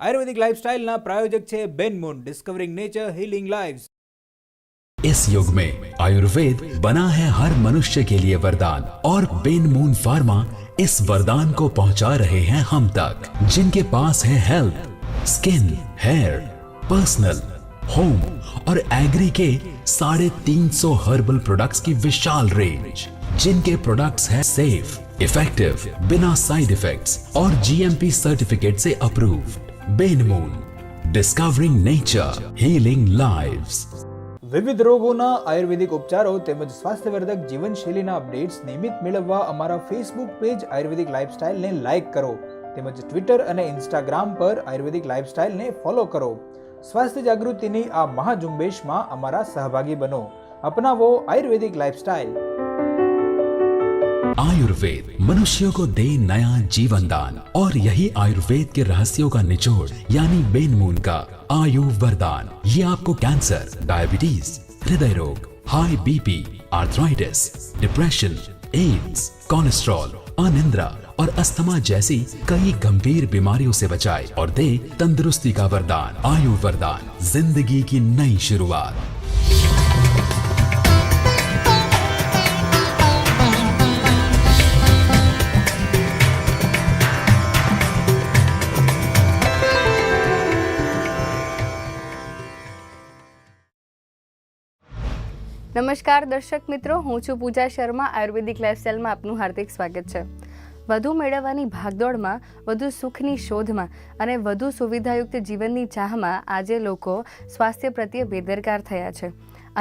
आयुर्वेदिक लाइफस्टाइलના प्रायोजक છે બેન મૂન, ડિસ્કવરિંગ નેચર हीलिंग लाइव्स। इस युग में आयुर्वेद बना है हर मनुष्य के लिए वरदान, और बेन मून फार्मा इस वरदान को पहुंचा रहे हैं हम तक, जिनके पास है health, skin, hair, personal, home और एग्री के 350 हर्बल प्रोडक्ट्स की विशाल रेंज, जिनके प्रोडक्ट्स हैं सेफ, इफेक्टिव, बिना साइड इफेक्ट्स और जीएमपी सर्टिफिकेट से approved. Ben Moon, discovering nature healing lives. વિવિધ રોગોના આયુર્વેદિક ઉપચારો તેમજ સ્વાસ્થ્યવર્ધક જીવનશૈલીના અપડેટ્સ નિયમિત મેળવવા અમારા ફેસબુક પેજ આયુર્વેદિક લાઇફસ્ટાઇલને લાઇક કરો તેમજ ટ્વિટર અને ઇન્સ્ટાગ્રામ પર આયુર્વેદિક લાઇફસ્ટાઇલને ફોલો કરો। સ્વાસ્થ્ય જાગૃતિની આ મહાઝુંબેશમાં અમારા સહભાગી બનો। અપનાવો આયુર્વેદિક લાઇફસ્ટાઇલ। आयुर्वेद मनुष्यों को दे नया जीवन दान, और यही आयुर्वेद के रहस्यों का निचोड़ यानी बेन मून का आयु वरदान। ये आपको कैंसर, डायबिटीज, हृदय रोग, high BP, arthritis, depression, AIDS, cholesterol, अनिद्रा और अस्थमा जैसी कई गंभीर बीमारियों से बचाए और दे तंदुरुस्ती का वरदान। आयु वरदान, जिंदगी की नई शुरुआत। નમસ્કાર દર્શક મિત્રો, હું છું પૂજા શર્મા। આયુર્વેદિક લાઇફસ્ટાઇલમાં આપનું હાર્દિક સ્વાગત છે। વધુ મેળવવાની ભાગદોડમાં, વધુ સુખની શોધમાં અને વધુ સુવિધાયુક્ત જીવનની ચાહમાં આજે લોકો સ્વાસ્થ્ય પ્રત્યે બેદરકાર થયા છે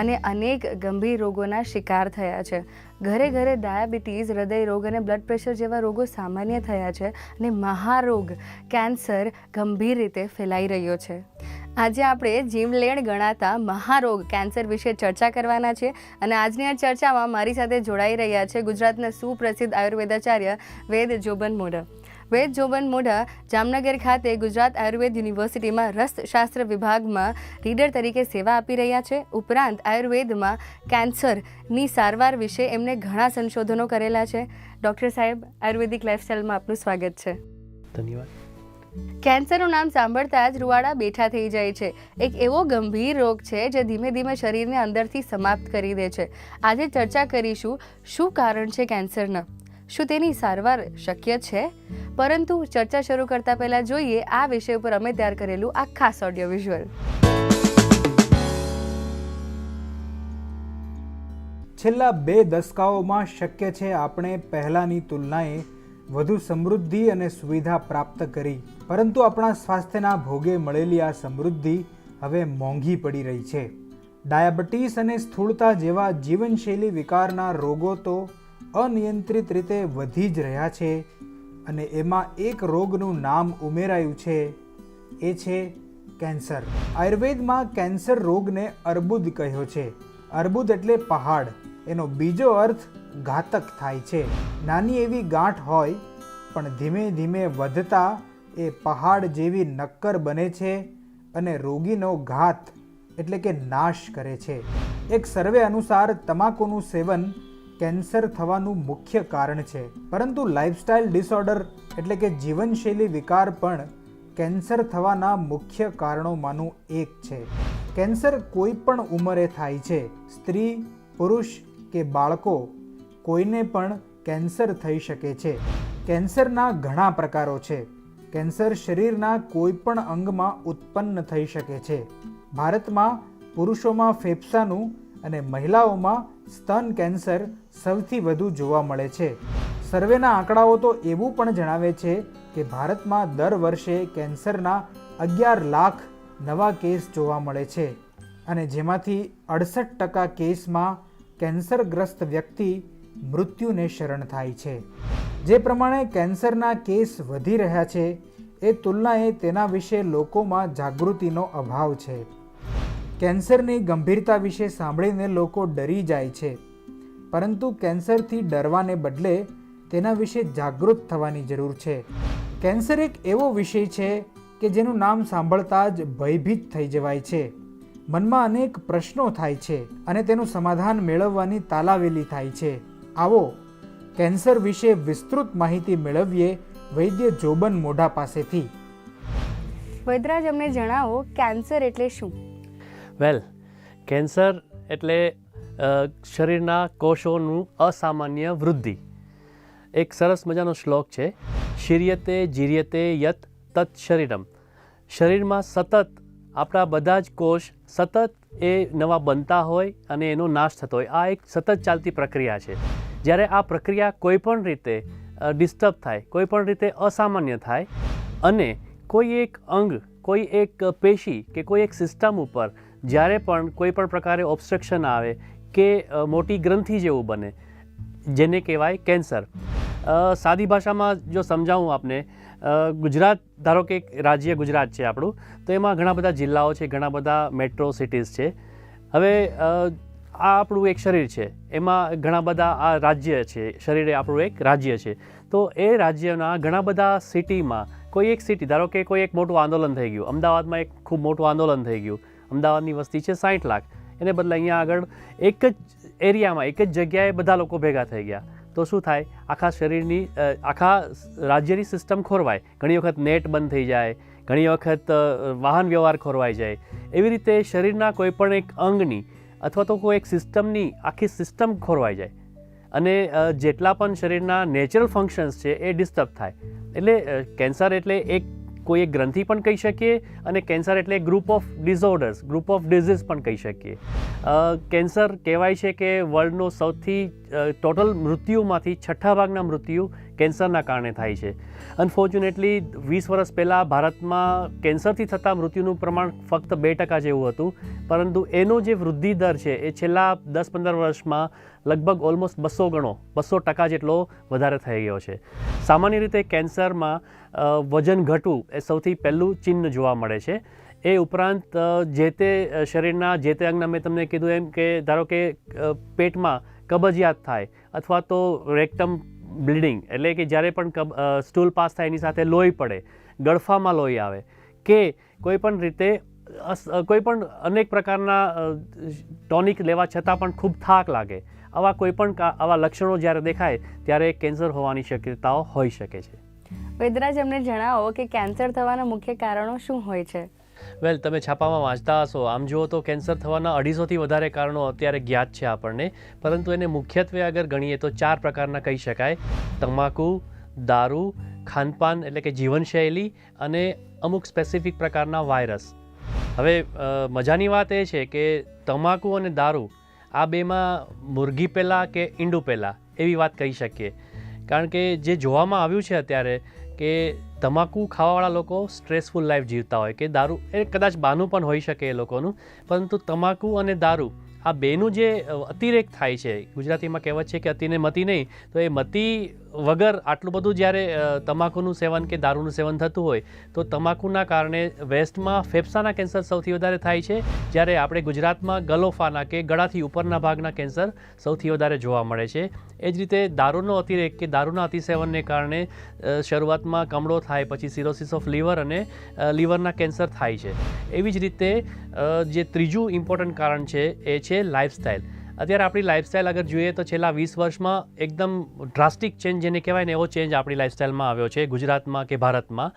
અને અનેક ગંભીર રોગોના શિકાર થયા છે। ઘરે ઘરે ડાયાબિટીસ, હૃદય રોગ અને બ્લડ પ્રેશર જેવા રોગો સામાન્ય થયા છે અને મહારોગ કેન્સર ગંભીર રીતે ફેલાઈ રહ્યો છે। આજે આપણે જીવલેણ ગણાતા મહારોગ કેન્સર વિશે ચર્ચા કરવાના છે અને આજની આ ચર્ચામાં મારી સાથે જોડાઈ રહ્યા છે ગુજરાતના સુપ્રસિદ્ધ આયુર્વેદાચાર્ય વેદ જોબન મોઢા। વેદ જોબન મોઢા જામનગર ખાતે ગુજરાત આયુર્વેદ યુનિવર્સિટીમાં રસશાસ્ત્ર વિભાગમાં રીડર તરીકે સેવા આપી રહ્યા છે। ઉપરાંત આયુર્વેદમાં કેન્સરની સારવાર વિશે એમણે ઘણા સંશોધનો કરેલા છે। ડૉક્ટર સાહેબ, આયુર્વેદિક લાઇફસ્ટાઇલમાં આપનું સ્વાગત છે। ધન્યવાદ। કેન્સરનું નામ સાંભળતા જ રૂવાડા બેઠા થઈ જાય છે। એક એવો ગંભીર રોગ છે જે ધીમે ધીમે શરીરને અંદરથી સમાપ્ત કરી દે છે। આજે ચર્ચા કરીશું શું કારણ છે કેન્સરના, શું તેની સારવાર શક્ય છે। પરંતુ ચર્ચા શરૂ કરતા પહેલા જોઈએ આ વિષય ઉપર અમે તૈયાર કરેલું આ ખાસ ઓડિયો વિઝ્યુઅલ। છેલ્લા 2 દશકાઓમાં શક્ય છે આપણે પહેલાની તુલનાએ વધુ સમૃદ્ધિ અને સુવિધા પ્રાપ્ત કરી, પરંતુ આપણા સ્વાસ્થ્યના ભોગે મળેલી આ સમૃદ્ધિ હવે મોંઘી પડી રહી છે। ડાયાબિટીસ અને સ્થૂળતા જેવા જીવનશૈલી વિકારના રોગો તો અનિયંત્રિત રીતે વધી જ રહ્યા છે અને એમાં એક રોગનું નામ ઉમેરાયું છે, એ છે કેન્સર। આયુર્વેદમાં કેન્સર રોગને અર્બુદ કહ્યો છે। અર્બુદ એટલે પહાડ, એનો બીજો અર્થ ઘાતક થાય છે। નાની એવી ગાંઠ હોય પણ ધીમે ધીમે વધતા એ પહાડ જેવી નક્કર બને છે અને રોગીનો ઘાત એટલે કે નાશ કરે છે। એક સર્વે અનુસાર તમાકુનું સેવન કેન્સર થવાનું મુખ્ય કારણ છે, પરંતુ લાઇફસ્ટાઇલ ડિસઓર્ડર એટલે કે જીવનશૈલી વિકાર પણ કેન્સર થવાના મુખ્ય કારણોમાંનું એક છે। કેન્સર કોઈ પણ ઉંમરે થાય છે, સ્ત્રી, પુરુષ કે બાળકો, કોઈને પણ કેન્સર થઈ શકે છે। કેન્સરના ઘણા પ્રકારો છે। કેન્સર શરીરના કોઈ પણ અંગમાં ઉત્પન્ન થઈ શકે છે। ભારતમાં પુરુષોમાં ફેફસાનું અને મહિલાઓમાં સ્તન કેન્સર સૌથી વધુ જોવા મળે છે। સર્વેના આંકડાઓ તો એવું પણ જણાવે છે કે ભારતમાં દર વર્ષે કેન્સરના 11 લાખ નવા કેસ જોવા મળે છે અને જેમાંથી 68% કેસમાં કેન્સરગ્રસ્ત વ્યક્તિ મૃત્યુને શરણ થાય છે। જે પ્રમાણે કેન્સરના કેસ વધી રહ્યા છે એ તુલનાએ તેના વિશે લોકોમાં જાગૃતિનો અભાવ છે। કેન્સરની ગંભીરતા વિશે સાંભળીને લોકો ડરી જાય છે, પરંતુ કેન્સરથી ડરવાને બદલે તેના વિશે જાગૃત થવાની જરૂર છે। કેન્સર એક એવો વિષય છે કે જેનું નામ સાંભળતા જ ભયભીત થઈ જવાય છે। મનમાં અનેક પ્રશ્નો થાય છે અને તેનું સમાધાન મેળવવાની તાલાવેલી થાય છે। આવો કેન્સર વિશે વિસ્તૃત માહિતી મેળવીએ વૈદ્ય જોબન મોઢા પાસેથી। વૈદરાજ, અમને જણાવો કેન્સર એટલે શું? વેલ, કેન્સર એટલે શરીરના કોષોનું અસામાન્ય વૃદ્ધિ. એક સરસ મજાનો શ્લોક છે, શિર્યતે જીર્યતે યત તત શરીરમ. શરીરમાં સતત આપણા બધા જ કોષ સતત એ નવા બનતા હોય અને એનો નાશ થતો હોય. આ એક સતત ચાલતી પ્રક્રિયા છે. જ્યારે આ પ્રક્રિયા કોઈ પણ રીતે ડિસ્ટર્બ થાય, કોઈ પણ રીતે અસામાન્ય થાય અને કોઈ એક અંગ, કોઈ એક પેશી કે કોઈ એક સિસ્ટમ ઉપર જ્યારે પણ કોઈ પણ પ્રકારે ઓબ્સ્ટ્રક્શન આવે કે મોટી ગ્રંથિ જેવું બને, જેને કહેવાય કેન્સર. સાદી ભાષામાં જો સમજાવું આપને, ગુજરાત ધારો કે એક રાજ્ય ગુજરાત છે આપણું, તો એમાં ઘણા બધા જિલ્લાઓ છે, ઘણા બધા મેટ્રો સિટીઝ છે. હવે આ આપણું એક શરીર છે, એમાં ઘણા બધા આ રાજ્ય છે, શરીર એ આપણું એક રાજ્ય છે. તો એ રાજ્યના ઘણા બધા સિટીમાં કોઈ એક સિટી, ધારો કે કોઈ એક મોટું આંદોલન થઈ ગયું, અમદાવાદમાં એક ખૂબ મોટું આંદોલન થઈ ગયું. અમદાવાદની વસ્તી છે 60 લાખ, એને બદલે અહીંયા આગળ એક જ એરિયામાં, એક જ જગ્યાએ બધા લોકો ભેગા થઈ ગયા. તો શું થાય? આખા શરીરની, આખા રાજ્યની સિસ્ટમ ખોરવાય. ઘણી વખત નેટ બંધ થઈ જાય, ઘણી વખત વાહન વ્યવહાર ખોરવાઈ જાય. એવી રીતે શરીરના કોઈ પણ એક અંગની અથવા તો કોઈ એક સિસ્ટમની આખી સિસ્ટમ ખોરવાઈ જાય અને જેટલા પણ શરીરના નેચરલ ફંક્શન્સ છે એ ડિસ્ટર્બ થાય. એટલે કેન્સર એટલે કોઈ એક ગ્રંથિ પણ કહી શકીએ અને કેન્સર એટલે group of disorders, group of disease પણ કહી શકીએ. કેન્સર કહેવાય છે કે વર્લ્ડનો સૌથી ટોટલ મૃત્યુમાંથી 6 ભાગના મૃત્યુ કેન્સરના કારણે થાય છે. અનફોર્ચ્યુનેટલી 20 વર્ષ પહેલાં ભારતમાં કેન્સરથી થતા મૃત્યુનું પ્રમાણ ફક્ત 2% જેવું હતું, પરંતુ એનો જે વૃદ્ધિ દર છે એ છેલ્લા 10-15 વર્ષમાં લગભગ ઓલમોસ્ટ 200 ગણો, 200% જેટલો વધારે થઈ ગયો છે. સામાન્ય રીતે કેન્સરમાં વજન ઘટવું એ સૌથી પહેલું ચિહ્ન જોવા મળે છે. એ ઉપરાંત જે તે શરીરના જે તે અંગના, મેં તમને કીધું એમ કે ધારો કે પેટમાં કબજિયાત થાય અથવા તો રેક્ટમ બ્લીડિંગ, એટલે કે જ્યારે પણ સ્ટૂલ પાસ થાય એની સાથે લોહી પડે, ગળફામાં લોહી આવે, કે કોઈ પણ રીતે કોઈ પણ અનેક પ્રકારના ટોનિક લેવા છતાં પણ ખૂબ થાક લાગે, આવા કોઈ પણ આવા લક્ષણો જ્યારે દેખાય ત્યારે કેન્સર હોવાની શક્યતાઓ હોઈ શકે છે. વૈદરાજ, અમને જણાવો કે કેન્સર થવાના મુખ્ય કારણો શું હોય છે? વેલ, તમે છાપામાં વાંચતા હશો, આમ જુઓ તો કેન્સર થવાના 250થી વધારે કારણો અત્યારે જ્ઞાત છે આપણને, પરંતુ એને મુખ્યત્વે અગર ગણીએ તો 4 પ્રકારના કહી શકાય: તમાકુ, દારૂ, ખાનપાન એટલે કે જીવનશૈલી અને અમુક સ્પેસિફિક પ્રકારના વાયરસ. હવે મજાની વાત એ છે કે તમાકુ અને દારૂ આ બેમાં મુરગી પહેલાં કે ઈંડું પહેલાં એવી વાત કહી શકીએ. કારણ કે જે જોવામાં આવ્યું છે અત્યારે કે તમાકુ ખાવાવાળા લોકો સ્ટ્રેસફુલ લાઈફ જીવતા હોય, કે દારૂ એ કદાચ બહાનું પણ હોઈ શકે એ લોકોનું, પરંતુ તમાકુ અને દારૂ આ બેનું જે અતિરેક થાય છે, ગુજરાતીમાં કહેવત છે કે અતિને મતિ નહીં, તો એ મતિ વગર આટલું બધું જ્યારે તમાકુનું સેવન કે દારૂનું સેવન થતું હોય તો તમાકુના કારણે વેસ્ટમાં ફેફસાના કેન્સર સૌથી વધારે થાય છે, જ્યારે આપણે ગુજરાતમાં ગલોફાના કે ગળાથી ઉપરના ભાગના કેન્સર સૌથી વધારે જોવા મળે છે. એ જ રીતે દારૂનો અતિરેક કે દારૂના અતિસેવનને કારણે શરૂઆતમાં કમળો થાય, પછી સિરોસિસ ઓફ લીવર અને લીવરના કેન્સર થાય છે. એવી જ રીતે જે ત્રીજું ઇમ્પોર્ટન્ટ કારણ છે એ છે લાઇફસ્ટાઇલ. અત્યારે આપણી લાઇફસ્ટાઇલ અગર જોઈએ તો છેલ્લા 20 વર્ષમાં એકદમ ડ્રાસ્ટિક ચેન્જ જેને કહેવાય ને, એવો ચેન્જ આપણી લાઇફસ્ટાઇલમાં આવ્યો છે ગુજરાતમાં કે ભારતમાં.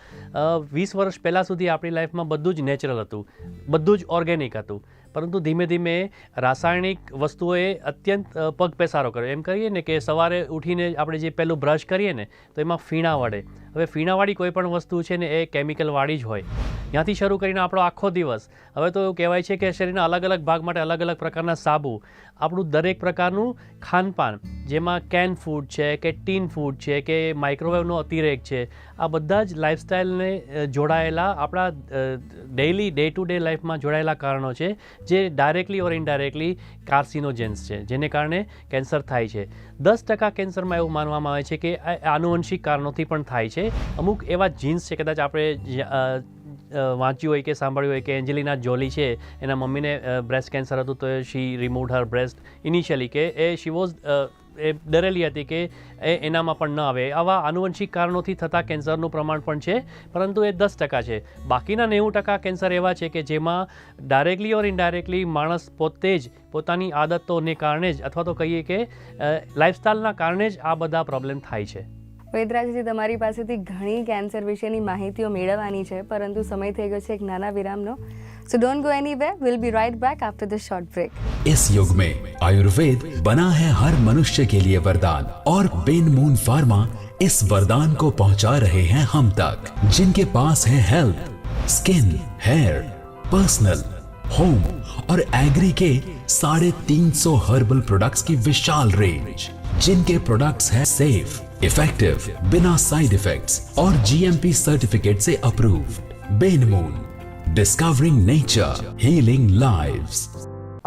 20 વર્ષ પહેલાં સુધી આપણી લાઈફમાં બધું જ નેચરલ હતું, બધું જ ઓર્ગેનિક હતું, પરંતુ ધીમે ધીમે રાસાયણિક વસ્તુઓએ અત્યંત પગપેસારો કર્યો. એમ કહીએ ને કે સવારે ઉઠીને આપણે જે પહેલું બ્રશ કરીએ ને તો એમાં ફીણા વળે. હવે ફીણાવાળી કોઈ પણ વસ્તુ છે ને એ કેમિકલવાળી જ હોય. ત્યાંથી શરૂ કરીને આપણો આખો દિવસ, હવે તો એવું કહેવાય છે કે શરીરના અલગ અલગ ભાગ માટે અલગ અલગ પ્રકારના સાબુ, આપણું દરેક પ્રકારનું ખાનપાન, જેમાં કેન ફૂડ છે કે ટીન ફૂડ છે કે માઇક્રોવેવનો અતિરેક છે, આ બધા જ લાઇફસ્ટાઇલને જોડાયેલા આપણા ડેઇલી ડે ટુ ડે લાઈફમાં જોડાયેલા કારણો છે, જે ડાયરેક્ટલી ઓર ઇનડાયરેક્ટલી કાર્સિનોજેન્સ છે, જેને કારણે કેન્સર થાય છે. 10% કેન્સરમાં એવું માનવામાં આવે છે કે આનુવંશિક કારણોથી પણ થાય છે. અમુક એવા જીન્સ છે, કદાચ આપણે વાંચ્યું હોય કે સાંભળ્યું હોય કે એન્જેલિના જોલી છે, એના મમ્મીને બ્રેસ્ટ કેન્સર હતું તો શી રિમૂવ્ડ હર બ્રેસ્ટ ઇનિશિયલી, કે એ શી વોઝ એ ડરેલી હતી કે એનામાં પણ ન આવે. આવા આનુવંશિક કારણોથી થતા કેન્સરનું પ્રમાણ પણ છે, પરંતુ એ 10% છે. બાકીના 90% કેન્સર એવા છે કે જેમાં ડાયરેક્ટલી ઓર ઇનડાયરેક્ટલી માણસ પોતે જ પોતાની આદતોને કારણે જ અથવા તો કહીએ કે લાઇફસ્ટાઇલના કારણે જ આ બધા પ્રોબ્લેમ થાય છે. વેદરાજજી, તમારી પાસેથી ઘણી કેન્સર વિશેની માહિતીઓ મેળવવાની છે, પરંતુ સમય થઈ ગયો છે એક નાના વિરામનો. So don't go anywhere, will be right back after this short break. इस युग में आयुर्वेद बना है हर मनुष्य के लिए वरदान और बेनमून फार्मा इस वरदान को पहुंचा रहे हैं हम तक, जिनके पास है health, skin, hair, personal, home और एग्री के 350 हर्बल प्रोडक्ट्स की विशाल रेंज, जिनके प्रोडक्ट्स हैं सेफ, इफेक्टिव, बिना साइड इफेक्ट्स और जीएमपी सर्टिफिकेट से अप्रूव्ड. बेनमून, डिस्कवरिंग नेचर, हीलिंग लाइव्स.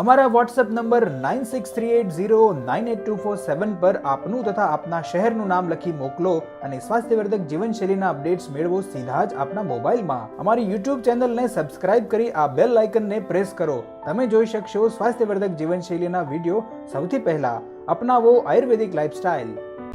અમારા વોટ્સએપ નંબર 9638098247 પર આપનું તથા આપના શહેરનું નામ લખી મોકલો અને સ્વાસ્થ્યવર્ધક જીવનશૈલીના અપડેટ્સ મેળવો સીધા જ આપના મોબાઈલમાં. અમારી યુટ્યુબ ચેનલને સબસ્ક્રાઇબ કરી આ બેલ આઇકનને પ્રેસ કરો. તમે જોઈ શકશો સ્વાસ્થ્યવર્ધક જીવનશૈલીના વિડીયો સૌથી પહેલા. અપનાવો આયુર્વેદિક લાइफस्टाइल.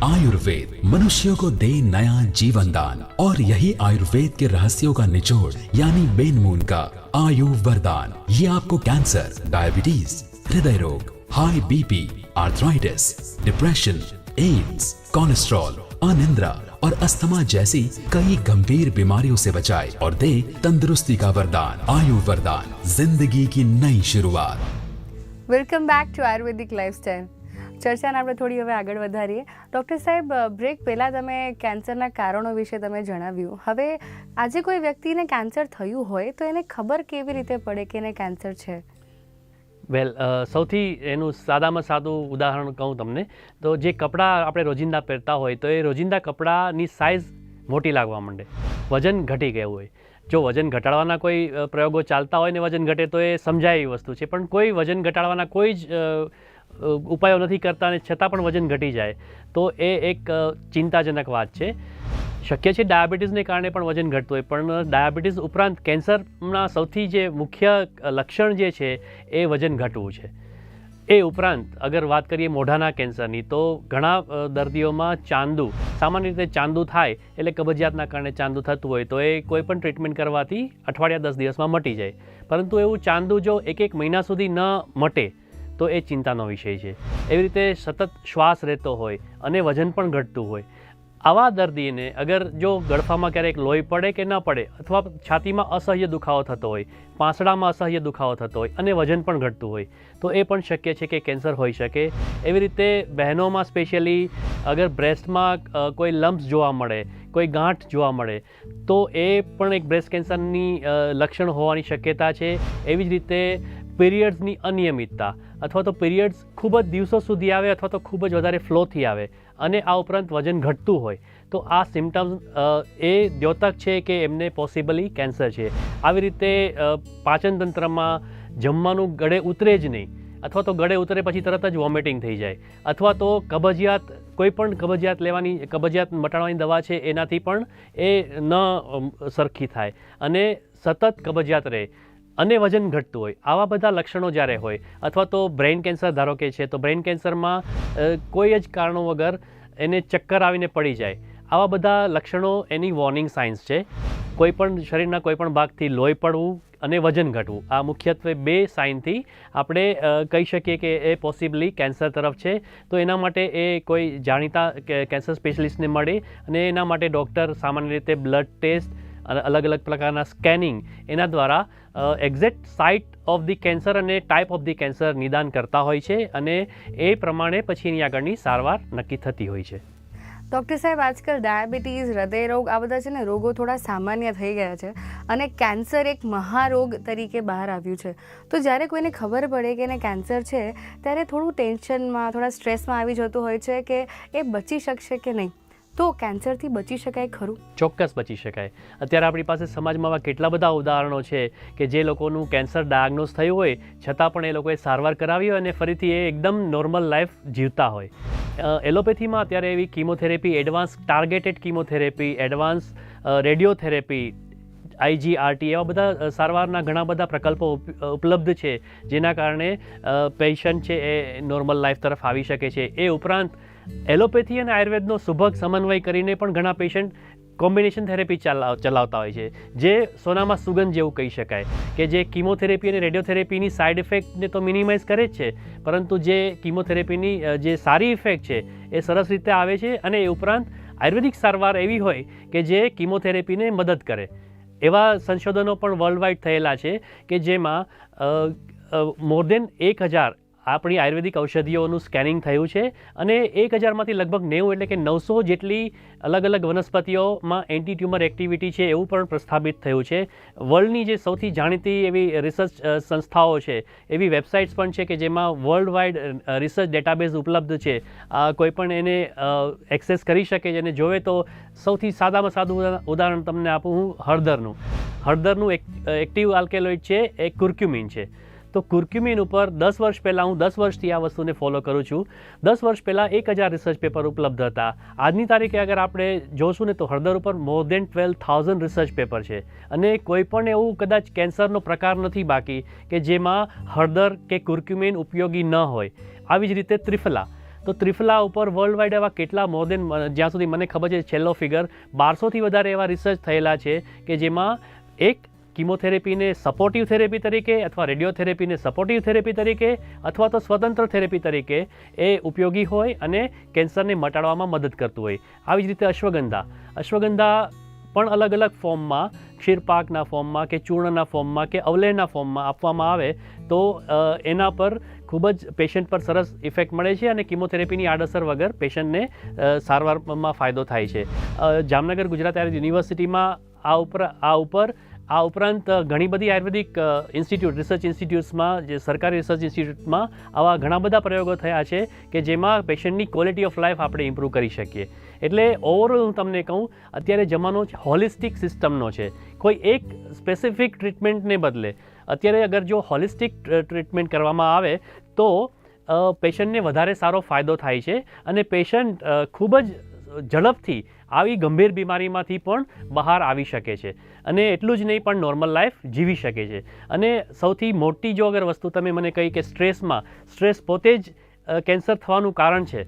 आयुर्वेद मनुष्यों को दे नया जीवन दान और यही आयुर्वेद के रहस्यों का निचोड़ यानी बेनमून का आयु वरदान. ये आपको कैंसर, डायबिटीज, हृदय रोग, high BP, arthritis, depression, AIDS, cholesterol, अनिद्रा और अस्थमा जैसी कई गंभीर बीमारियों से बचाए और दे तंदुरुस्ती का वरदान. आयु वरदान, जिंदगी की नई शुरुआत. Welcome back to Ayurvedic lifestyle. ચર્ચાને આપણે થોડી હવે આગળ વધારીએ. ડૉક્ટર સાહેબ, બ્રેક પહેલાં તમે કેન્સરના કારણો વિશે તમે જણાવ્યું. હવે આજે કોઈ વ્યક્તિને કેન્સર થયું હોય તો એને ખબર કેવી રીતે પડે કે એને કેન્સર છે? વેલ, સૌથી એનું સાદામાં સાદું ઉદાહરણ કહું તમને તો જે કપડાં આપણે રોજિંદા પહેરતા હોય તો એ રોજિંદા કપડાની સાઇઝ મોટી લાગવા માંડે, વજન ઘટી ગયું હોય. જો વજન ઘટાડવાના કોઈ પ્રયોગો ચાલતા હોય ને વજન ઘટે તો એ સમજાય એવી વસ્તુ છે, પણ કોઈ વજન ઘટાડવાના કોઈ જ ઉપાયો નથી કરતા અને છતાં પણ વજન ઘટી જાય તો એ એક ચિંતાજનક વાત છે. શક્ય છે ડાયાબિટીસને કારણે પણ વજન ઘટતું હોય, પણ ડાયાબિટીસ ઉપરાંત કેન્સરના સૌથી જે મુખ્ય લક્ષણ જે છે એ વજન ઘટવું છે. એ ઉપરાંત અગર વાત કરીએ મોઢાના કેન્સરની તો ઘણા દર્દીઓમાં ચાંદુ, સામાન્ય રીતે ચાંદુ થાય એટલે કબજિયાતના કારણે ચાંદુ થતું હોય તો એ કોઈ પણ ટ્રીટમેન્ટ કરવાથી અઠવાડિયા 10 દિવસમાં મટી જાય, પરંતુ એવું ચાંદુ જો એક મહિના સુધી ન મટે તો એ ચિંતાનો વિષય છે. એવી રીતે સતત શ્વાસ રહેતો હોય અને વજન પણ ઘટતું હોય, આવા દર્દીને અગર જો ગળફામાં ક્યારેક લોહી પડે કે ન પડે અથવા છાતીમાં અસહ્ય દુખાવો થતો હોય, પાંસડામાં અસહ્ય દુખાવો થતો હોય અને વજન પણ ઘટતું હોય તો એ પણ શક્ય છે કે કેન્સર હોઈ શકે. એવી રીતે બહેનોમાં સ્પેશિયલી અગર બ્રેસ્ટમાં કોઈ લમ્પ્સ જોવા મળે, કોઈ ગાંઠ જોવા મળે તો એ પણ એક બ્રેસ્ટ કેન્સરની લક્ષણ હોવાની શક્યતા છે. એવી જ રીતે પીરિયડ્સની અનિયમિતતા અથવા તો પીરિયડ્સ ખૂબ જ દિવસો સુધી આવે અથવા તો ખૂબ જ વધારે ફ્લોથી આવે અને આ ઉપરાંત વજન ઘટતું હોય તો આ સિમ્ટમ્સ એ દ્યોતક છે કે એમને પોસિબલી કેન્સર છે. આવી રીતે પાચનતંત્રમાં જમવાનું ગળે ઉતરે જ નહીં અથવા તો ગળે ઉતરે પછી તરત જ વોમિટિંગ થઈ જાય અથવા તો કબજિયાત, કોઈ પણ કબજિયાત મટાડવાની દવા છે એનાથી પણ એ ન સરખી થાય અને સતત કબજિયાત રહે અને વજન ઘટતું હોય, આવા બધા લક્ષણો જ્યારે હોય અથવા તો બ્રેઇન કેન્સર ધારો કે છે તો બ્રેઇન કેન્સરમાં કોઈ જ કારણો વગર એને ચક્કર આવીને પડી જાય, આવા બધા લક્ષણો એની વોર્નિંગ સાઇન્સ છે. કોઈ પણ શરીરના કોઈ પણ ભાગથી લોહી પડવું અને વજન ઘટવું, આ મુખ્યત્વે 2 સાઇનથી આપણે કહી શકીએ કે એ પોસિબલી કેન્સર તરફ છે. તો એના માટે એ કોઈ જાણીતા કેન્સર સ્પેશિયલિસ્ટને મળે અને એના માટે ડૉક્ટર સામાન્ય રીતે બ્લડ ટેસ્ટ અને અલગ અલગ પ્રકારના સ્કેનિંગ એના દ્વારા exact site of the cancer અને ટાઈપ ઓફ ધી કેન્સર નિદાન કરતા હોય છે અને એ પ્રમાણે પછી એની આગળની સારવાર નક્કી થતી હોય છે. ડૉક્ટર સાહેબ, આજકાલ ડાયાબિટીસ, હૃદયરોગ આ બધા છે ને રોગો થોડા સામાન્ય થઈ ગયા છે અને કેન્સર એક મહારોગ તરીકે બહાર આવ્યું છે. તો જ્યારે કોઈને ખબર પડે કે એને કેન્સર છે ત્યારે થોડું ટેન્શનમાં, થોડા સ્ટ્રેસમાં આવી જતું હોય છે કે એ બચી શકશે કે નહીં. તો કેન્સરથી બચી શકાય ખરું? ચોક્કસ બચી શકાય. અત્યારે આપણી પાસે સમાજમાં આવા કેટલા બધા ઉદાહરણો છે કે જે લોકોનું કેન્સર ડાયગ્નોઝ થયું હોય છતાં પણ એ લોકોએ સારવાર કરાવી હોય અને ફરીથી એ એકદમ નોર્મલ લાઈફ જીવતા હોય. એલોપેથીમાં અત્યારે એવી કીમોથેરેપી, એડવાન્સ ટાર્ગેટેડ કીમોથેરેપી, એડવાન્સ રેડિયોથેરેપી, IGRT એવા બધા સારવારના ઘણા બધા પ્રકલ્પો ઉપલબ્ધ છે જેના કારણે પેશન્ટ છે એ નોર્મલ લાઈફ તરફ આવી શકે છે. એ ઉપરાંત એલોપેથી અને આયુર્વેદનો સુભગ સમન્વય કરીને પણ ઘણા પેશન્ટ કોમ્બિનેશન થેરેપી ચલાવતા હોય છે, જે સોનામાં સુગંધ જેવું કહી શકાય કે જે કીમોથેરેપી અને રેડિયોથેરેપીની સાઇડ ઇફેક્ટને તો મિનિમાઇઝ કરે જ છે, પરંતુ જે કીમોથેરેપીની જે સારી ઇફેક્ટ છે એ સરસ રીતે આવે છે અને એ ઉપરાંત આયુર્વેદિક સારવાર એવી હોય કે જે કિમોથેરેપીને મદદ કરે. એવા સંશોધનો પણ વર્લ્ડ વાઇડ થયેલા છે કે જેમાં મોર દેન 1000 આપણી આયુર્વેદિક ઔષધિઓનું સ્કેનિંગ થયું છે અને 1000માંથી લગભગ 90 એટલે કે 900 જેટલી અલગ અલગ વનસ્પતિઓમાં એન્ટી ટ્યુમર એક્ટિવિટી છે એવું પણ પ્રસ્થાપિત થયું છે. વર્લ્ડની જે સૌથી જાણીતી એવી રિસર્ચ સંસ્થાઓ છે, એવી વેબસાઇટ્સ પણ છે કે જેમાં વર્લ્ડ વાઇડ રિસર્ચ ડેટાબેઝ ઉપલબ્ધ છે. કોઈ પણ એને એક્સેસ કરી શકે છે અને જોવે તો સૌથી સાદામાં સાદું ઉદાહરણ તમને આપું હું હળદરનું એક્ટિવ આલ્કેલોઇડ છે એ કુર્ક્યુમિન છે. તો કુર્ક્યુમિન ઉપર 10 વર્ષ પહેલાં, હું 10 વર્ષથી આ વસ્તુને ફોલો કરું છું, 10 વર્ષ પહેલાં 1000 રિસર્ચ પેપર ઉપલબ્ધ હતા. આજની તારીખે અગર આપણે જોશું ને તો હળદર ઉપર મોર દેન 12,000 રિસર્ચ પેપર છે અને કોઈ પણ એવું કદાચ કેન્સરનો પ્રકાર નથી બાકી કે જેમાં હળદર કે કુર્ક્યુમિન ઉપયોગી ન હોય. આવી જ રીતે ત્રિફલા, તો ત્રિફલા ઉપર વર્લ્ડ વાઇડ એવા કેટલા મોર દેન, જ્યાં સુધી મને ખબર છે છેલ્લો ફિગર 1200થી વધારે એવા રિસર્ચ થયેલા છે કે જેમાં એક કિમોથેરેપીને સપોર્ટિવ થેરેપી તરીકે અથવા રેડિયોથેરેપીને સપોર્ટિવ થેરેપી તરીકે અથવા તો સ્વતંત્ર થેરેપી તરીકે એ ઉપયોગી હોય અને કેન્સરને મટાડવામાં મદદ કરતું હોય. આવી જ રીતે અશ્વગંધા પણ અલગ અલગ ફોર્મમાં, ક્ષીરપાકના ફોર્મમાં કે ચૂર્ણના ફોર્મમાં કે અવલેહના ફોર્મમાં આપવામાં આવે તો એના પર ખૂબ જ પેશન્ટ પર સરસ ઇફેક્ટ મળે છે અને કિમોથેરેપીની આડઅસર વગર પેશન્ટને સારવારમાં ફાયદો થાય છે. જામનગર ગુજરાત આયુર્વેદ યુનિવર્સિટીમાં આ ઉપરાંત ઘણી બધી આયુર્વેદિક રિસર્ચ ઇન્સ્ટિટ્યૂટ્સમાં, જે સરકારી રિસર્ચ ઇન્સ્ટિટ્યૂટમાં આવા ઘણા બધા પ્રયોગો થયા છે કે જેમાં પેશન્ટની ક્વોલિટી ઓફ લાઈફ આપણે ઇમ્પ્રૂવ કરી શકીએ. એટલે ઓવરઓલ હું તમને કહું, અત્યારે જમાનો હોલિસ્ટિક સિસ્ટમનો છે. કોઈ એક સ્પેસિફિક ટ્રીટમેન્ટને બદલે અત્યારે અગર જો હોલિસ્ટિક ટ્રીટમેન્ટ કરવામાં આવે તો પેશન્ટને વધારે સારો ફાયદો થાય છે અને પેશન્ટ ખૂબ જ ઝડપથી આવી ગંભીર બીમારીમાંથી પણ બહાર આવી શકે છે અને એટલું જ નહીં પણ નોર્મલ લાઈફ જીવી શકે છે. અને સૌથી મોટી જો અગર વસ્તુ તમે મને કહી કે સ્ટ્રેસ પોતે જ કેન્સર થવાનું કારણ છે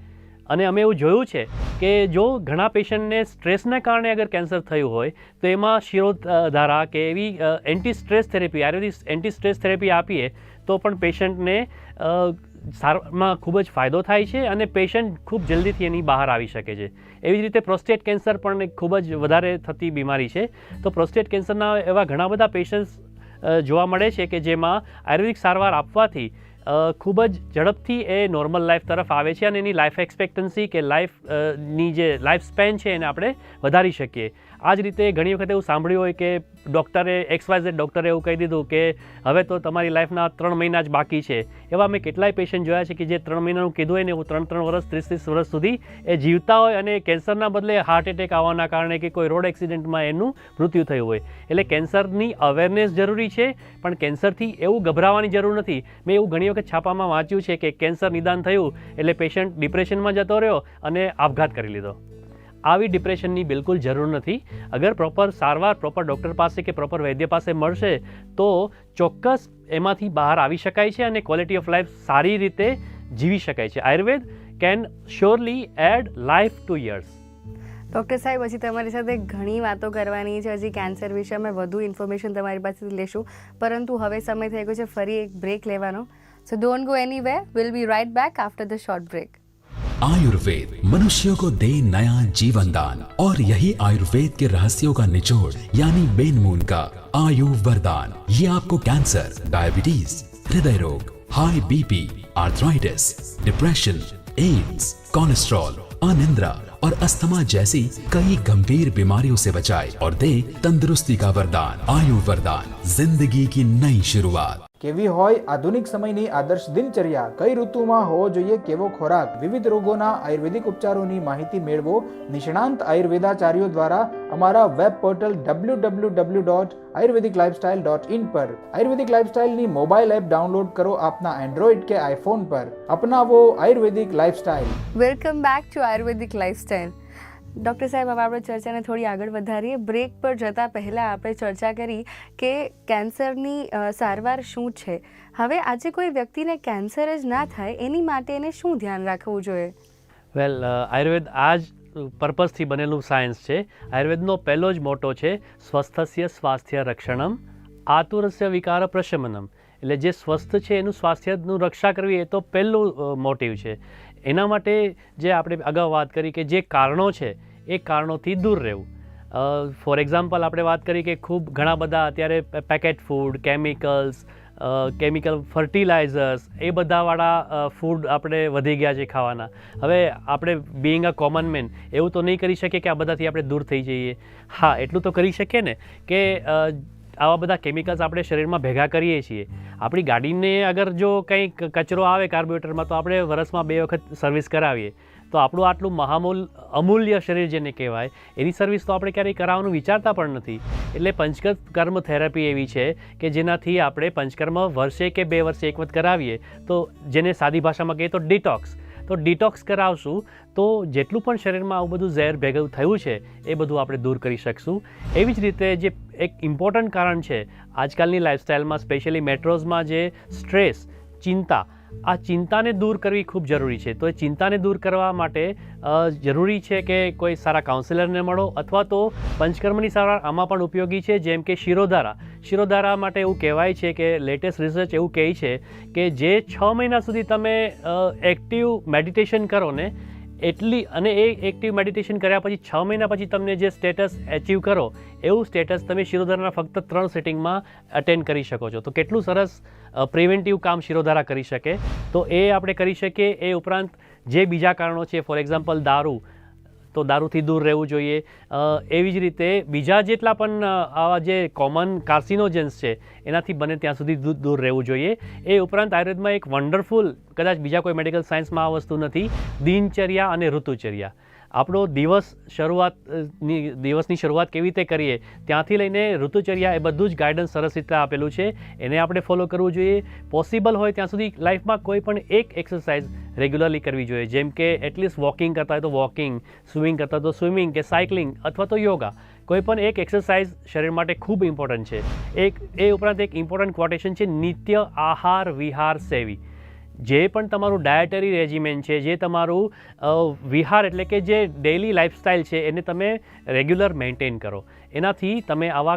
અને અમે એવું જોયું છે કે જો ઘણા પેશન્ટને સ્ટ્રેસના કારણે અગર કેન્સર થયું હોય તો એમાં શિરોધારા કે એવી એન્ટી સ્ટ્રેસ થેરેપી, આયુર્વેદિક એન્ટી સ્ટ્રેસ થેરેપી આપીએ તો પણ પેશન્ટને સારવારમાં ખૂબ જ ફાયદો થાય છે અને પેશન્ટ ખૂબ જલ્દીથી એની બહાર આવી શકે છે. એવી જ રીતે પ્રોસ્ટેટ કેન્સર પણ એક ખૂબ જ વધારે થતી બીમારી છે. તો પ્રોસ્ટેટ કેન્સરના એવા ઘણા બધા પેશન્ટ્સ જોવા મળે છે કે જેમાં આયુર્વેદિક સારવાર આપવાથી ખૂબ જ ઝડપથી એ નોર્મલ લાઈફ તરફ આવે છે અને એની લાઈફ એક્સપેક્ટન્સી કે લાઈફની જે લાઈફ સ્પેન છે એને આપણે વધારી શકીએ. આ જ રીતે ઘણી વખત એવું સાંભળ્યું હોય કે XYZ ડૉક્ટરે એવું કહી દીધું કે હવે તો તમારી લાઈફના 3 મહિના જ બાકી છે. એવા મેં કેટલાય પેશન્ટ જોયા છે કે જે 3 મહિનાનું કીધું હોય ને એવું 3 વર્ષ 30 વર્ષ સુધી એ જીવતા હોય અને કેન્સરના બદલે હાર્ટ એટેક આવવાના કારણે કે કોઈ રોડ એક્સિડન્ટમાં એનું મૃત્યુ થયું હોય. એટલે કેન્સરની અવેરનેસ જરૂરી છે પણ કેન્સરથી એવું ગભરાવાની જરૂર નથી. મેં એવું ઘણી વખત છાપામાં વાંચ્યું છે કે કેન્સર નિદાન થયું એટલે પેશન્ટ ડિપ્રેશનમાં જતો રહ્યો અને આપઘાત કરી લીધો. આવી ડિપ્રેશનની બિલકુલ જરૂર નથી. અગર પ્રોપર સારવાર પ્રોપર ડૉક્ટર પાસે કે પ્રોપર વૈદ્ય પાસે મળશે તો ચોક્કસ એમાંથી બહાર આવી શકાય છે અને ક્વોલિટી ઓફ લાઈફ સારી રીતે જીવી શકાય છે. Ayurveda can surely add life to years. Doctor સાહેબ, હજી તમારી સાથે ઘણી વાતો કરવાની છે. હજી કેન્સર વિશે અમે વધુ ઇન્ફોર્મેશન તમારી પાસેથી લેશું, પરંતુ હવે સમય થઈ ગયો છે ફરી એક બ્રેક લેવાનો. So don't go anywhere. Will be right back after the short break. Ayurveda मनुष्यों को दे नया जीवन दान और यही आयुर्वेद के रहस्यों का निचोड़ यानी बेन मून का आयु वरदान. ये आपको कैंसर, डायबिटीज, हृदय रोग, high BP, arthritis, depression, AIDS, cholesterol, अनिद्रा और अस्थमा जैसी कई गंभीर बीमारियों से बचाए और दे तंदुरुस्ती का वरदान. आयु वरदान, जिंदगी की नई शुरुआत. કેવી હોય આધુનિક સમયની આદર્શ દિનચર્યા, કઈ ઋતુમાં હોવો જોઈએ કેવો ખોરાક, વિવિધ રોગોના આયુર્વેદિક ઉપચારોની માહિતી મેળવો નિષ્ણાંત આયુર્વેદાચાર્યો દ્વારા અમારા વેબ પોર્ટલ www.ayurvediclifestyle.in પર. આયુર્વેદિક લાઇફસ્ટાઇલની મોબાઈલ એપ ડાઉનલોડ કરો આપના એન્ડ્રોઇડ કે આઈફોન પર. અપનાવો Ayurvedic Lifestyle. Welcome back to Ayurvedic Lifestyle. Doctor સાહેબ, હવે આપણે ચર્ચાને થોડી આગળ વધારીએ. બ્રેક પર જતાં પહેલાં આપણે ચર્ચા કરી કે કેન્સરની સારવાર શું છે. હવે આજે કોઈ વ્યક્તિને કેન્સર જ ના થાય એની માટે એને શું ધ્યાન રાખવું જોઈએ? વેલ, આયુર્વેદ આ જ પર્પઝથી બનેલું સાયન્સ છે. આયુર્વેદનો પહેલો જ મોટો છે સ્વસ્થસ્ય સ્વાસ્થ્ય રક્ષણમ આતુરસ્ય વિકાર પ્રશમનમ. એટલે જે સ્વસ્થ છે એનું સ્વાસ્થ્યનું રક્ષા કરવી એ તો પહેલું મોટિવ છે. એના માટે જે આપણે અગાઉ વાત કરી કે જે કારણો છે એ કારણોથી દૂર રહેવું. ફોર એક્ઝામ્પલ આપણે વાત કરીએ કે ખૂબ ઘણા બધા અત્યારે પેકેટ ફૂડ, કેમિકલ ફર્ટિલાઇઝર્સ એ બધાવાળા ફૂડ આપણે વધી ગયા છે ખાવાના. હવે આપણે બિંગ અ કોમન મેન એવું તો નહીં કરી શકીએ કે આ બધાથી આપણે દૂર થઈ જઈએ. હા, એટલું તો કરી શકીએ ને કે આવા બધા કેમિકલ્સ આપણે શરીરમાં ભેગા કરીએ છીએ. આપણી ગાડીને અગર જો કંઈક કચરો આવે કાર્બોરેટરમાં તો આપણે વરસમાં 2 વખત સર્વિસ કરાવીએ. તો આપણું આટલું અમૂલ્ય શરીર જેને કહેવાય એની સર્વિસ તો આપણે ક્યારેય કરાવવાનું વિચારતા પણ નથી. એટલે પંચકર્મ થેરાપી એવી છે કે જેનાથી આપણે પંચકર્મ વર્ષે કે 2 વર્ષે એક વખત કરાવીએ તો જેને સાદી ભાષામાં કહીએ તો ડિટોક્સ કરાવશું તો જેટલું પણ શરીરમાં આવું બધું ઝેર ભેગું થયું છે એ બધું આપણે દૂર કરી શકશું. એવી જ રીતે જે એક ઇમ્પોર્ટન્ટ કારણ છે આજકાલની લાઇફસ્ટાઇલમાં, સ્પેશિયલી મેટ્રોઝમાં, જે સ્ટ્રેસ, ચિંતા, આ ચિંતાને દૂર કરવી ખૂબ જરૂરી છે. તો એ ચિંતાને દૂર કરવા માટે જરૂરી છે કે કોઈ સારા કાઉન્સિલરને મળો અથવા તો પંચકર્મની સારવાર આમાં પણ ઉપયોગી છે, જેમ કે શિરોધારા માટે એવું કહેવાય છે કે લેટેસ્ટ રિસર્ચ એવું કહે છે કે જે 6 મહિના સુધી તમે એક્ટિવ મેડિટેશન કરો ને અને એ એક્ટિવ મેડિટેશન કર્યા પછી 6 મહિના પછી તમને જે સ્ટેટસ એચીવ કરો એવું સ્ટેટસ તમે શિરોધારાના ફક્ત 3 સેટિંગમાં અટેન્ડ કરી શકો છો. તો કેટલું સરસ પ્રિવેન્ટિવ કામ શિરોધારા કરી શકે. તો એ આપણે કરી શકીએ. એ ઉપરાંત જે બીજા કારણો છે, ફોર એક્ઝામ્પલ દારૂથી દૂર રહેવું જોઈએ. એવી જ રીતે બીજા જેટલા પણ આવા જે કોમન કાર્સિનોજન્સ છે એનાથી બને ત્યાં સુધી દૂર રહેવું જોઈએ. એ ઉપરાંત આયુર્વેદમાં એક વન્ડરફુલ, કદાચ બીજા કોઈ મેડિકલ સાયન્સમાં આ વસ્તુ નથી, દિનચર્યા અને ઋતુચર્યા. આપણો દિવસની શરૂઆત કેવી રીતે કરીએ ત્યાંથી લઈને ઋતુચર્યા એ બધું જ ગાઈડન્સ સરસ રીતે આપેલું છે. એને આપણે ફોલો કરવું જોઈએ. પોસિબલ હોય ત્યાં સુધી લાઈફમાં કોઈ પણ એક એક્સરસાઇઝ રેગ્યુલરલી કરવી જોઈએ, જેમ કે એટલીસ્ટ વોકિંગ કરતા હોય તો વોકિંગ, સ્વિમિંગ કરતા હોય તો સ્વિમિંગ કે સાયકલિંગ અથવા તો યોગા. કોઈ પણ એક એક્સરસાઇઝ શરીર માટે ખૂબ ઇમ્પોર્ટન્ટ છે. એ ઉપરાંત એક ઇમ્પોર્ટન્ટ ક્વોટેશન છે, નિત્ય આહાર વિહાર સેવી. જે પણ તમારું ડાયટરી રેજિમેન છે, જે તમારું વિહાર એટલે કે જે ડેઇલી લાઇફસ્ટાઇલ છે એને તમે રેગ્યુલર મેન્ટેન કરો. એનાથી તમે આવા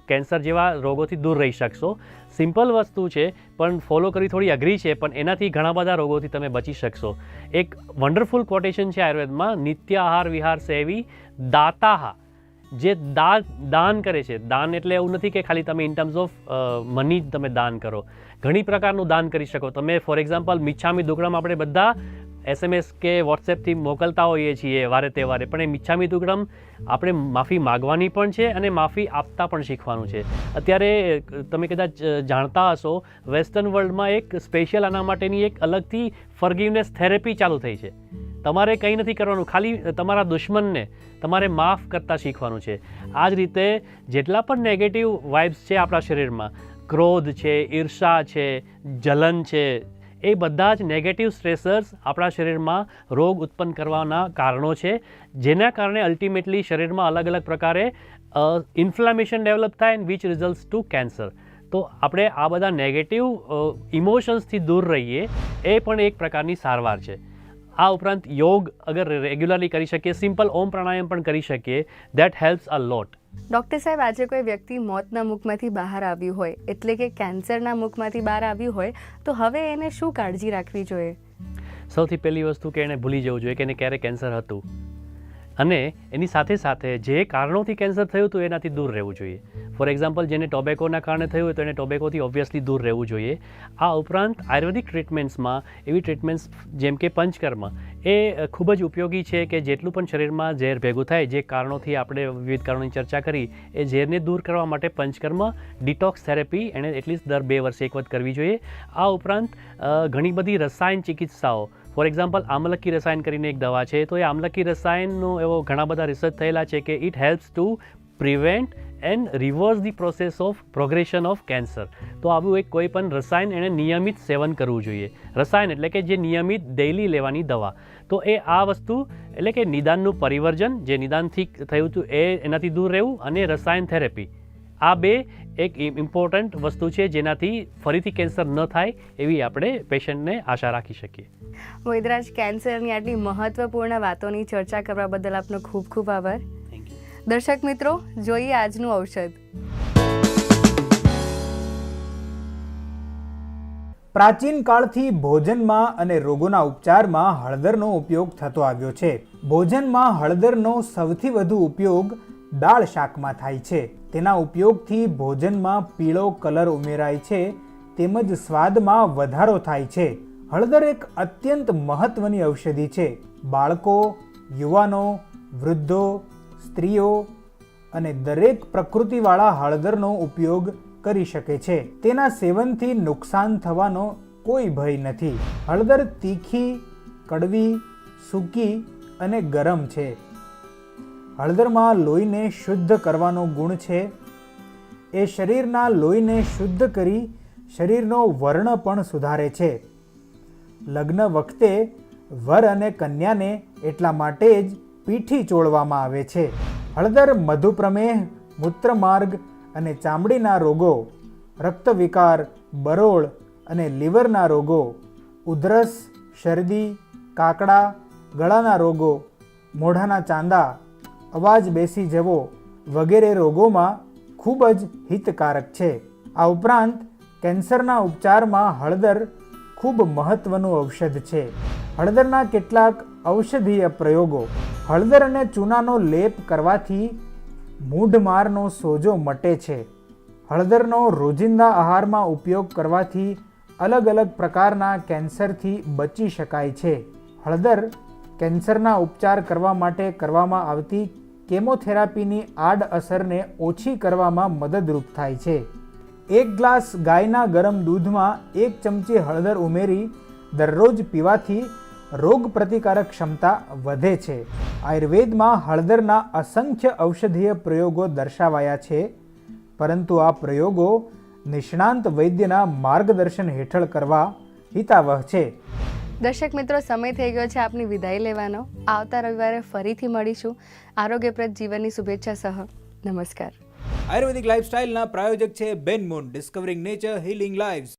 કેન્સર જેવા રોગોથી દૂર રહી શકશો. સિમ્પલ વસ્તુ છે પણ ફોલો કરવી થોડી અઘરી છે, પણ એનાથી ઘણા બધા રોગોથી તમે બચી શકશો. એક વન્ડરફુલ ક્વોટેશન છે આયુર્વેદમાં, નિત્ય આહાર વિહાર સેવી દાતાહ. જે દાન કરે છે, દાન એટલે એવું નથી કે ખાલી તમે ઇન ટર્મ્સ ઓફ મની જ તમે દાન કરો. ઘણી પ્રકારનું દાન કરી શકો તમે. ફોર એક્ઝામ્પલ મિચ્છામી દુક્કડમ આપણે બધા SMS કે વોટ્સએપથી મોકલતા હોઈએ છીએ વારે તહેવારે, પણ એ મિચ્છામી દુક્કડમ આપણે માફી માગવાની પણ છે અને માફી આપતા પણ શીખવાનું છે. અત્યારે તમે કદાચ જાણતા હશો વેસ્ટર્ન વર્લ્ડમાં એક સ્પેશિયલ આના માટેની એક અલગથી ફોરગિવનેસ થેરેપી ચાલુ થઈ છે. તમારે કંઈ નથી કરવાનું, ખાલી તમારા દુશ્મનને તમારે માફ કરતા શીખવાનું છે. આ જ રીતે જેટલા પણ નેગેટિવ વાઇબ્સ છે આપણા શરીરમાં, ક્રોધ છે, ઈર્ષા છે, જલન છે, એ બધા જ નેગેટિવ સ્ટ્રેસર્સ આપણા શરીરમાં રોગ ઉત્પન્ન કરવાના કારણો છે, જેના કારણે અલ્ટિમેટલી શરીરમાં અલગ અલગ પ્રકારે ઇન્ફ્લામેશન ડેવલપ થાય and which results to cancer. તો આપણે આ બધા નેગેટિવ ઇમોશન્સથી દૂર રહીએ એ પણ એક પ્રકારની સારવાર છે. આ ઉપરાંત યોગ અગર રેગ્યુલરલી કરી શકીએ, સિમ્પલ ઓમ પ્રાણાયામ પણ કરી શકીએ, that helps a lot. Doctor સાહેબ, આજે કોઈ વ્યક્તિ મોતના મુખમાંથી બહાર આવ્યું હોય, એટલે કે કેન્સરના મુખમાંથી બહાર આવ્યું હોય, તો હવે એને શું કાળજી રાખવી જોઈએ? સૌથી પહેલી વસ્તુ કે એને ભૂલી જવું જોઈએ કે એને ક્યારે કેન્સર હતું, અને એની સાથે સાથે જે કારણોથી કેન્સર થયું હતું એનાથી દૂર રહેવું જોઈએ. ફોર એક્ઝામ્પલ, જેને ટોબેકોના કારણે થયું હોય તો એને ટોબેકોથી ઓબ્વિયસલી દૂર રહેવું જોઈએ. આ ઉપરાંત આયુર્વેદિક ટ્રીટમેન્ટ્સમાં એવી ટ્રીટમેન્ટ્સ જેમ કે પંચકર્મ એ ખૂબ જ ઉપયોગી છે કે જેટલું પણ શરીરમાં ઝેર ભેગું થાય, જે કારણોથી આપણે વિવિધ કારણોની ચર્ચા કરી, એ ઝેરને દૂર કરવા માટે પંચકર્મ ડિટોક્સ થેરેપી એને એટલીસ્ટ દર 2 વર્ષે એક વખત કરવી જોઈએ. આ ઉપરાંત ઘણી બધી રસાયણ ચિકિત્સાઓ, ફોર એક્ઝામ્પલ આમલકી રસાયણ કરીને એક દવા છે, તો એ આમલકી રસાયણનો એવો ઘણા બધા રિસર્ચ થયેલા છે કે it helps to prevent and reverse the process of progression of cancer. તો આવું એક કોઈ પણ રસાયણ એને નિયમિત સેવન કરવું જોઈએ. રસાયણ એટલે કે જે નિયમિત ડેઇલી લેવાની દવા. તો એ આ વસ્તુ એટલે કે નિદાનનું પરિવર્જન, જે નિદાનથી થયું હતું એનાથી દૂર રહેવું, અને રસાયણ થેરેપી, આ બે એક ઇમ્પોર્ટન્ટ વસ્તુ છે જેનાથી ફરીથી કેન્સર ન થાય એવી આપણે પેશન્ટને આશા રાખી શકીએ. વૈદરાજ, કેન્સરની આટલી મહત્વપૂર્ણ વાતોની ચર્ચા કરવા બદલ આપનો ખૂબ ખૂબ આભાર. દર્શક મિત્રો, જોઈએ આજનું ઔષધ. પ્રાચીન કાળથી ભોજનમાં અને રોગોના ઉપચારમાં હળદરનો ઉપયોગ થતો આવ્યો છે. ભોજનમાં હળદરનો સૌથી વધુ ઉપયોગ દાળ શાકમાં થાય છે. તેના ઉપયોગથી ભોજનમાં પીળો કલર ઉમેરાય છે તેમજ સ્વાદમાં વધારો થાય છે. હળદર એક અત્યંત મહત્વની ઔષધિ છે. બાળકો, યુવાનો, વૃદ્ધો, સ્ત્રીઓ અને દરેક પ્રકૃતિવાળા હળદરનો ઉપયોગ કરી શકે છે. તેના સેવનથી નુકસાન થવાનો કોઈ ભય નથી. હળદર તીખી, કડવી, સૂકી અને ગરમ છે. હળદરમાં લોહીને શુદ્ધ કરવાનો ગુણ છે. એ શરીરના લોહીને શુદ્ધ કરી શરીરનો વર્ણ પણ સુધારે છે. લગ્ન વખતે વર અને કન્યાને એટલા માટે જ પીઠી ચોળવામાં આવે છે. હળદર મધુપ્રમેહ, મૂત્રમાર્ગ અને ચામડીના રોગો, રક્તવિકાર, બરોળ અને લીવરના રોગો, ઉધરસ, શરદી, કાકડા, ગળાના રોગો, મોઢાના ચાંદા, અવાજ બેસી જવો વગેરે રોગોમાં ખૂબ જ હિતકારક છે. આ ઉપરાંત કેન્સરના ઉપચારમાં હળદર ખૂબ મહત્વનું ઔષધ છે. હળદરના કેટલાક ઔષધીય પ્રયોગો. હળદર અને ચૂનાનો લેપ કરવાથી મૂઢમારનો સોજો મટે છે. હળદરનો રોજિંદા આહારમાં ઉપયોગ કરવાથી અલગ અલગ પ્રકારના કેન્સરથી બચી શકાય છે. હળદર કેન્સરના ઉપચાર કરવા માટે કરવામાં આવતી કેમોથેરાપીની આડઅસરને ઓછી કરવામાં મદદરૂપ થાય છે. 1 ગ્લાસ ગાયના ગરમ દૂધમાં 1 ચમચી હળદર ઉમેરી દરરોજ પીવાથી રોગ પ્રતિકારક ક્ષમતા વધે છે. આયુર્વેદમાં હળદરના અસંખ્ય ઔષધીય પ્રયોગો દર્શાવાયા છે, પરંતુ આ પ્રયોગો નિષ્ણાંત વૈદ્યના માર્ગદર્શન હેઠળ કરવા હિતાવહ છે. દર્શક મિત્રો, સમય થઈ ગયો છે આપની વિદાય લેવાનો. આવતા રવિવારે ફરીથી મળીશું આરોગ્યપ્રદ જીવનની શુભેચ્છા સહ. નમસ્કાર. આયુર્વેદિક લાઇફસ્ટાઇલના પ્રાયોજક છે બેન મૂન, ડિસ્કવરિંગ નેચર, હીલિંગ લાઇવ્સ.